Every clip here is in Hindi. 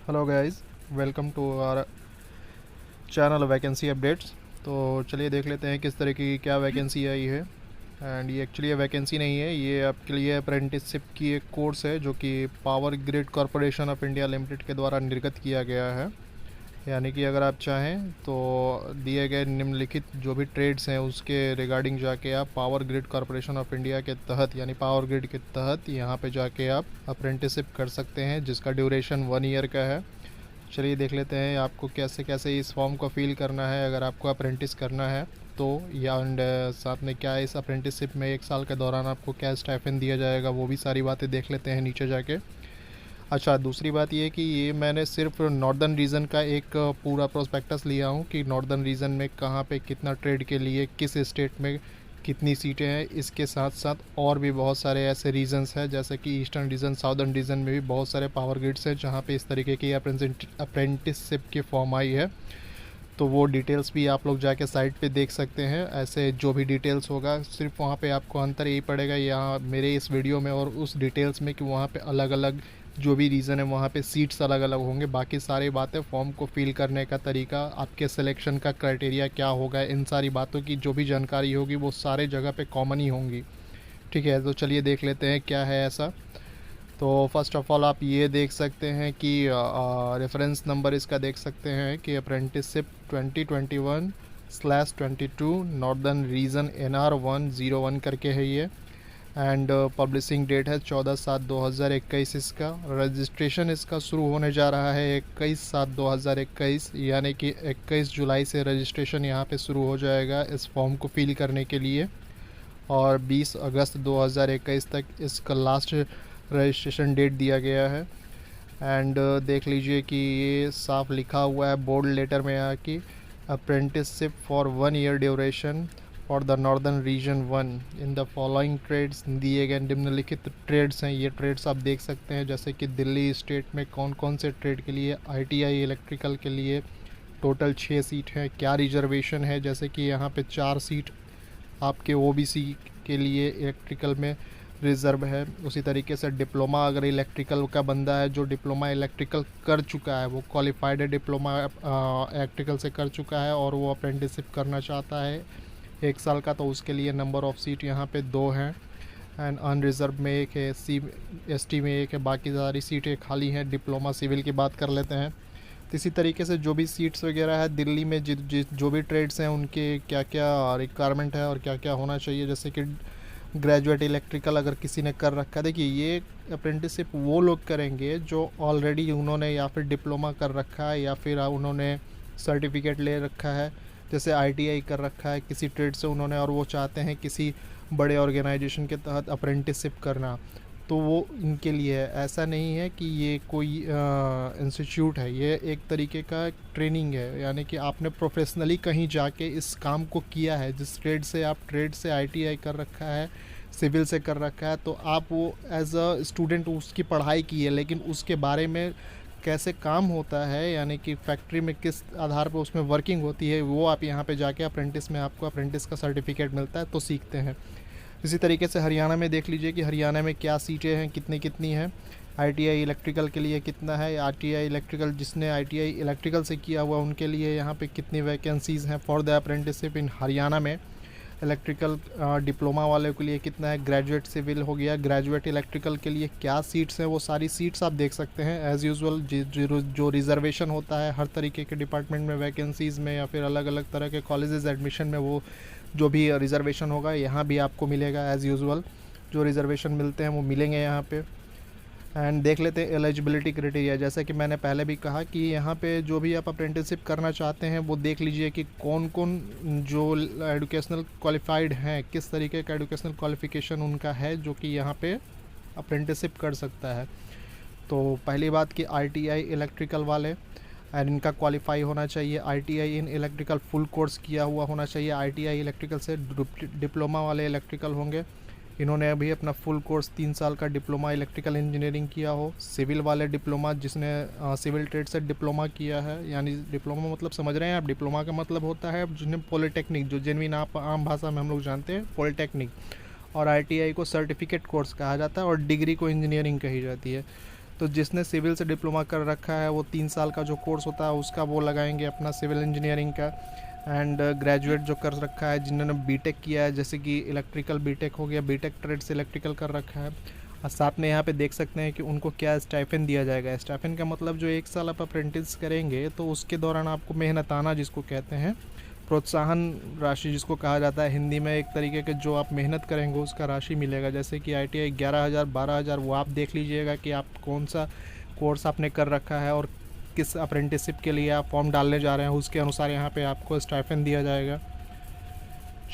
Hello guys, welcome to our channel vacancy updates. तो चलिए देख लेते हैं किस तरह की क्या वैकेंसी आई है। एंड ये एक्चुअली वैकेंसी नहीं है, ये आपके लिए अप्रेंटिसशिप की एक कोर्स है जो कि power grid corporation of India limited के द्वारा निर्गत किया गया है। यानी कि अगर आप चाहें तो दिए गए निम्नलिखित जो भी ट्रेड्स हैं उसके रिगार्डिंग जाके आप power grid corporation of India के तहत यानी पावर ग्रिड के तहत यहाँ पे जाके आप अप्रेंटिसशिप कर सकते हैं, जिसका ड्यूरेशन 1 ईयर का है। चलिए देख लेते हैं आपको कैसे कैसे इस फॉर्म को फिल करना है अगर आपको अप्रेंटिस करना है तो, या एंड साथ में क्या इस अप्रेंटिसशिप में 1 साल के दौरान आपको क्या स्टाइपेंड दिया जाएगा, वो भी सारी बातें देख लेते हैं नीचे जाके। अच्छा, दूसरी बात ये कि ये मैंने सिर्फ नॉर्दर्न रीजन का एक पूरा प्रोस्पेक्टस लिया हूँ कि नॉर्दर्न रीजन में कहाँ पे कितना ट्रेड के लिए किस स्टेट में कितनी सीटें हैं। इसके साथ साथ और भी बहुत सारे ऐसे रीजन्स हैं जैसे कि ईस्टर्न रीजन, साउदर्न रीजन में भी बहुत सारे पावर ग्रिड्स हैं जहाँ पे इस तरीके की अप्रेंटिसशिप की फॉर्म आई है। तो वो डिटेल्स भी आप लोग जाके साइट पे देख सकते हैं। ऐसे जो भी डिटेल्स होगा सिर्फ वहाँ पे आपको अंतर यही पड़ेगा यहाँ मेरे इस वीडियो में और उस डिटेल्स में कि वहाँ पे अलग अलग जो भी रीज़न है वहाँ पे सीट्स अलग अलग होंगे। बाकी सारी बातें फॉर्म को फिल करने का तरीका, आपके सिलेक्शन का क्राइटेरिया क्या होगा, इन सारी बातों की जो भी जानकारी होगी वो सारे जगह पे कॉमन ही होंगी। ठीक है, तो चलिए देख लेते हैं क्या है ऐसा। तो फर्स्ट ऑफ ऑल आप ये देख सकते हैं कि रेफरेंस नंबर इसका देख सकते हैं कि अप्रेंटिसशिप 2021/22 नॉर्दर्न रीजन NR101 करके है ये। एंड पब्लिशिंग डेट है 14/7/2021। इसका रजिस्ट्रेशन इसका शुरू होने जा रहा है 21/7/2021, यानी कि 21 जुलाई से रजिस्ट्रेशन यहाँ पे शुरू हो जाएगा इस फॉर्म को फिल करने के लिए। और 20 अगस्त 2021 तक इसका लास्ट रजिस्ट्रेशन डेट दिया गया है। एंड देख लीजिए कि ये साफ लिखा हुआ है बोल्ड लेटर में यहाँ की apprenticeship for 1 year duration for the northern region 1 in the following trades. दिए गए निम्नलिखित ट्रेड्स हैं, ये ट्रेड्स आप देख सकते हैं जैसे कि दिल्ली स्टेट में कौन कौन से ट्रेड के लिए ITI इलेक्ट्रिकल के लिए टोटल 6 सीट हैं, क्या रिजर्वेशन है, जैसे कि यहाँ पे 4 सीट आपके OBC के लिए इलेक्ट्रिकल में रिज़र्व है। उसी तरीके से डिप्लोमा अगर इलेक्ट्रिकल का बंदा है जो डिप्लोमा इलेक्ट्रिकल कर चुका है, वो क्वालिफाइड है, डिप्लोमा इलेक्ट्रिकल से कर चुका है और वो अप्रेंटिसशिप करना चाहता है 1 साल का, तो उसके लिए नंबर ऑफ़ सीट यहाँ पे 2 हैं। एंड अनरिज़र्व में 1 है, ST में 1 है, बाकी सारी सीटें खाली हैं। डिप्लोमा सिविल की बात कर लेते हैं। तो इसी तरीके से जो भी सीट्स वगैरह है दिल्ली में जो भी ट्रेड्स हैं उनके क्या क्या रिक्वायरमेंट है और क्या क्या होना चाहिए, जैसे कि ग्रेजुएट इलेक्ट्रिकल अगर किसी ने कर रखा है। देखिए ये अप्रेंटिसशिप वो लोग करेंगे जो ऑलरेडी उन्होंने या फिर डिप्लोमा कर रखा है या फिर उन्होंने सर्टिफिकेट ले रखा है, जैसे ITI कर रखा है किसी ट्रेड से उन्होंने और वो चाहते हैं किसी बड़े ऑर्गेनाइजेशन के तहत अप्रेंटिसशिप करना, तो वो इनके लिए है। ऐसा नहीं है कि ये कोई इंस्टीट्यूट है, ये एक तरीके का ट्रेनिंग है, यानी कि आपने प्रोफेशनली कहीं जाके इस काम को किया है। जिस ट्रेड से आप ITI कर रखा है, सिविल से कर रखा है, तो आप वो एज अ स्टूडेंट उसकी पढ़ाई की है, लेकिन उसके बारे में कैसे काम होता है यानी कि फैक्ट्री में किस आधार पर उसमें वर्किंग होती है, वो आप यहाँ पे जाके अप्रेंटिस में आपको अप्रेंटिस का सर्टिफिकेट मिलता है तो सीखते हैं। इसी तरीके से हरियाणा में देख लीजिए कि हरियाणा में क्या सीटें हैं, कितनी कितनी हैं। ITI इलेक्ट्रिकल के लिए कितना है, ITI इलेक्ट्रिकल जिसने ITI इलेक्ट्रिकल से किया हुआ उनके लिए यहाँ पे कितनी वैकेंसीज़ हैं फॉर द अप्रेंटिसशिप इन हरियाणा में। इलेक्ट्रिकल डिप्लोमा वाले के लिए कितना है, ग्रेजुएट सिविल हो गया, ग्रेजुएट इलेक्ट्रिकल के लिए क्या सीट्स हैं, वो सारी सीट्स आप देख सकते हैं। एज़ यूजुअल जो रिजर्वेशन होता है हर तरीके के डिपार्टमेंट में वैकेंसीज़ में या फिर अलग अलग तरह के कॉलेजेस एडमिशन में, वो जो भी रिजर्वेशन होगा यहाँ भी आपको मिलेगा। एज़ यूजुअल जो रिजर्वेशन मिलते हैं वो मिलेंगे यहाँ पे। एंड देख लेते हैं एलिजिबिलिटी क्राइटेरिया। जैसा कि मैंने पहले भी कहा कि यहाँ पे जो भी आप अप्रेंटिसशिप करना चाहते हैं वो देख लीजिए कि कौन कौन जो एजुकेशनल क्वालिफाइड हैं, किस तरीके का एजुकेशनल क्वालिफिकेशन उनका है जो कि यहाँ पे अप्रेंटिसशिप कर सकता है। तो पहली बात कि ITI इलेक्ट्रिकल वाले एंड इनका क्वालिफाई होना चाहिए, ITI in electrical full course किया हुआ होना चाहिए। ITI इलेक्ट्रिकल से डिप्लोमा वाले इलेक्ट्रिकल होंगे, इन्होंने अभी अपना फुल कोर्स 3 साल का डिप्लोमा इलेक्ट्रिकल इंजीनियरिंग किया हो। सिविल वाले डिप्लोमा जिसने सिविल ट्रेड से डिप्लोमा किया है, यानी डिप्लोमा मतलब समझ रहे हैं आप, डिप्लोमा का मतलब होता है जिन्हें पॉलिटेक्निक, जो जेनविन आप आम भाषा में हम लोग जानते हैं पॉलिटेक्निक, और ITI को सर्टिफिकेट कोर्स कहा जाता है और डिग्री को इंजीनियरिंग कही जाती है। तो जिसने सिविल से डिप्लोमा कर रखा है वो 3 साल का जो कोर्स होता है उसका वो लगाएंगे अपना सिविल इंजीनियरिंग का। एंड ग्रेजुएट जो कर रखा है, जिन्होंने बीटेक किया है, जैसे कि इलेक्ट्रिकल बीटेक हो गया, बीटेक ट्रेड से इलेक्ट्रिकल कर रखा है, और साथ में यहाँ पे देख सकते हैं कि उनको क्या स्टाइपेंड दिया जाएगा। स्टाइपेंड का मतलब जो 1 साल आप अप्रेंटिस करेंगे तो उसके दौरान आपको मेहनताना जिसको कहते हैं, प्रोत्साहन राशि जिसको कहा जाता है हिंदी में, एक तरीके के जो आप मेहनत करेंगे उसका राशि मिलेगा। जैसे कि ITI 11,000 12,000, वो आप देख लीजिएगा कि आप कौन सा कोर्स आपने कर रखा है और किस अप्रेंटिसशिप के लिए आप फॉर्म डालने जा रहे हैं, उसके अनुसार यहाँ पे आपको स्टाइपेंड दिया जाएगा।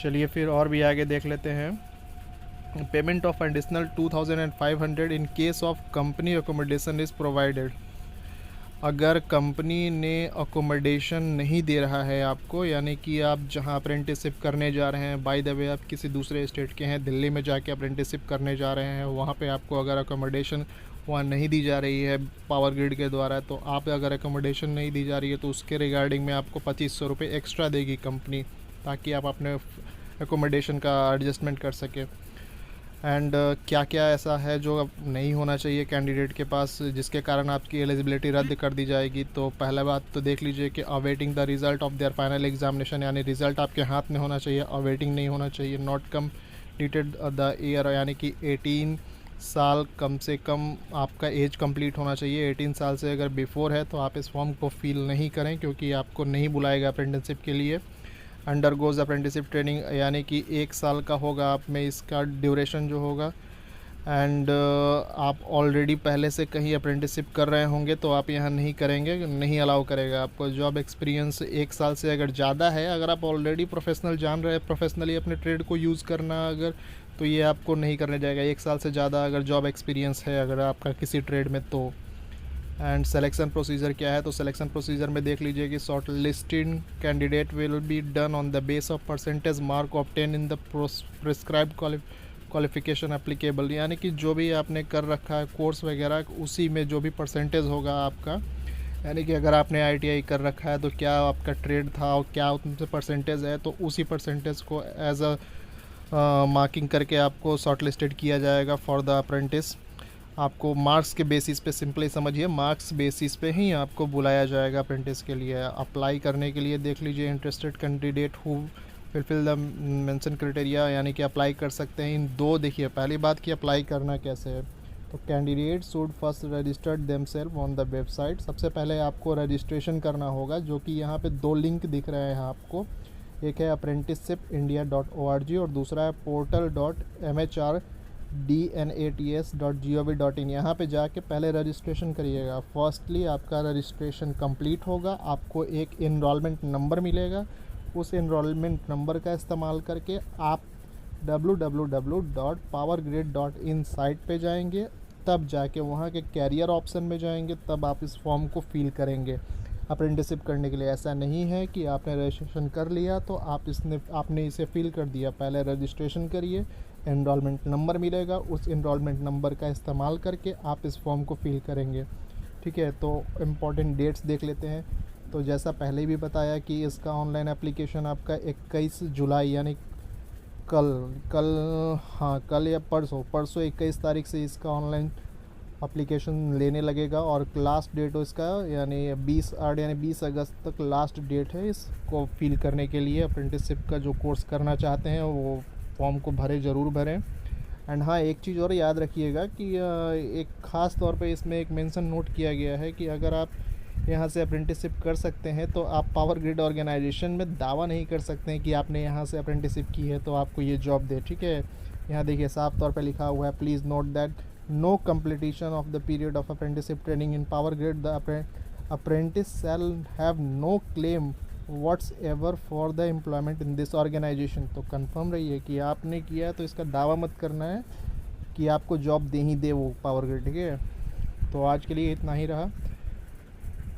चलिए फिर और भी आगे देख लेते हैं। Payment of additional 2,500 in case of company accommodation is provided. अगर कंपनी ने अकोमोडेशन नहीं दे रहा है आपको, यानी कि आप जहां अप्रेंटिसशिप करने जा रहे हैं, बाय द वे आप किसी दूसरे स्टेट के हैं, दिल्ली में जाके अप्रेंटिसशिप करने जा रहे हैं, वहाँ पे आपको अगर अकोमोडेशन वहाँ नहीं दी जा रही है पावर ग्रिड के द्वारा, तो आप अगर अकोमोडेशन नहीं दी जा रही है तो उसके रिगार्डिंग में आपको 2500 रुपये एक्स्ट्रा देगी कंपनी, ताकि आप अपने अकोमोडेशन का एडजस्टमेंट कर सकें। एंड क्या क्या ऐसा है जो अब नहीं होना चाहिए कैंडिडेट के पास, जिसके कारण आपकी एलिजिबिलिटी रद्द कर दी जाएगी। तो पहला बात तो देख लीजिए कि awaiting the result of their final examination, यानी रिज़ल्ट आपके हाथ में होना चाहिए, अवेटिंग नहीं होना चाहिए। नॉट कंप्लीटेड द ईयर, यानी कि 18 साल कम से कम आपका एज कंप्लीट होना चाहिए। 18 साल से अगर बिफोर है तो आप इस फॉर्म को फिल नहीं करें, क्योंकि आपको नहीं बुलाएगा अप्रेंटिसशिप के लिए। अंडरगोज अप्रेंटिसशिप ट्रेनिंग, यानी कि 1 साल का होगा आप में इसका ड्यूरेशन जो होगा। एंड आप ऑलरेडी पहले से कहीं अप्रेंटिसशिप कर रहे होंगे तो आप यहाँ नहीं करेंगे, नहीं अलाउ करेगा आपको। जॉब एक्सपीरियंस 1 साल से अगर ज़्यादा है, अगर आप ऑलरेडी प्रोफेशनल जान रहे हैं, प्रोफेशनली अपने ट्रेड को यूज़ करना अगर, तो ये आपको नहीं करने जाएगा। 1 साल से ज़्यादा अगर जॉब एक्सपीरियंस है अगर आपका किसी ट्रेड में तो। एंड सिलेक्शन प्रोसीजर क्या है, तो सिलेक्शन प्रोसीजर में देख लीजिए कि short listing candidate will be done on the base of percentage mark obtain in the prescribed qualification applicable, यानी कि जो भी आपने कर रखा है कोर्स वगैरह, उसी में जो भी परसेंटेज होगा आपका, यानी कि अगर आपने ITI कर रखा है तो क्या आपका ट्रेड था और क्या उनसे परसेंटेज है, तो उसी परसेंटेज को एज अ मार्किंग करके आपको शॉर्ट लिस्टेड किया जाएगा फॉर द अप्रेंटिस। आपको मार्क्स के बेसिस पे, सिंपली समझिए मार्क्स बेसिस पे ही आपको बुलाया जाएगा अप्रेंटिस के लिए। अप्लाई करने के लिए देख लीजिए interested candidate who fulfil the mention criteria, यानी कि अप्लाई कर सकते हैं इन दो। देखिए पहली बात कि अप्लाई करना कैसे है, तो candidate should first registered themselves on the website. सबसे पहले आपको रजिस्ट्रेशन करना होगा, जो कि यहाँ पे 2 लिंक दिख रहे हैं आपको। एक है apprenticeshipindia.org और दूसरा है portal.mhrdnats.gov.in। यहाँ पे जाके पहले रजिस्ट्रेशन करिएगा। फर्स्टली आपका रजिस्ट्रेशन कंप्लीट होगा, आपको एक इनरोलमेंट नंबर मिलेगा। उस इनरोलमेंट नंबर का इस्तेमाल करके आप www.powergrid.in साइट पे जाएंगे, तब जाके वहाँ के कैरियर ऑप्शन में जाएंगे, तब आप इस फॉर्म को फिल करेंगे अप्रेंटिसशिप करने के लिए। ऐसा नहीं है कि आपने रजिस्ट्रेशन कर लिया तो आपने इसे फिल कर दिया। पहले रजिस्ट्रेशन करिए, एनरोलमेंट नंबर मिलेगा, उस एनरोलमेंट नंबर का इस्तेमाल करके आप इस फॉर्म को फिल करेंगे। ठीक है, तो इम्पॉर्टेंट डेट्स देख लेते हैं। तो जैसा पहले भी बताया कि इसका ऑनलाइन एप्लीकेशन आपका 21 जुलाई, यानी कल या परसों 21 तारीख से इसका ऑनलाइन एप्लीकेशन लेने लगेगा। और लास्ट डेट हो इसका यानी 20 अगस्त तक लास्ट डेट है इसको फिल करने के लिए। अप्रेंटिसशिप का जो कोर्स करना चाहते हैं वो फॉर्म को ज़रूर भरें। एंड हाँ, एक चीज़ और याद रखिएगा कि एक ख़ास तौर पे इसमें एक मेंशन नोट किया गया है कि अगर आप यहाँ से अप्रेंटिसशिप कर सकते हैं तो आप पावर ग्रिड ऑर्गेनाइजेशन में दावा नहीं कर सकते हैं कि आपने यहाँ से अप्रेंटिसशिप की है तो आपको ये जॉब दे। ठीक है, यहाँ देखिए साफ तौर पे लिखा हुआ है, please note that no completion of the period of apprenticeship training in power grid the apprentice shall have no claim whatsoever for the employment in this organization। तो कंफर्म रहिए कि आपने किया है तो इसका दावा मत करना है कि आपको जॉब दे ही दे वो पावर ग्रिड। ठीक है, तो आज के लिए इतना ही रहा।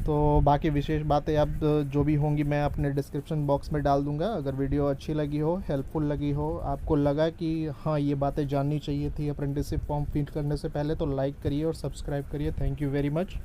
तो बाकी विशेष बातें अब जो भी होंगी मैं अपने डिस्क्रिप्शन बॉक्स में डाल दूंगा। अगर वीडियो अच्छी लगी हो, हेल्पफुल लगी हो, आपको लगा कि हाँ ये बातें जाननी चाहिए थी अप्रेंटिसशिप फॉर्म फिल करने से पहले, तो लाइक करिए और सब्सक्राइब करिए। Thank you very much.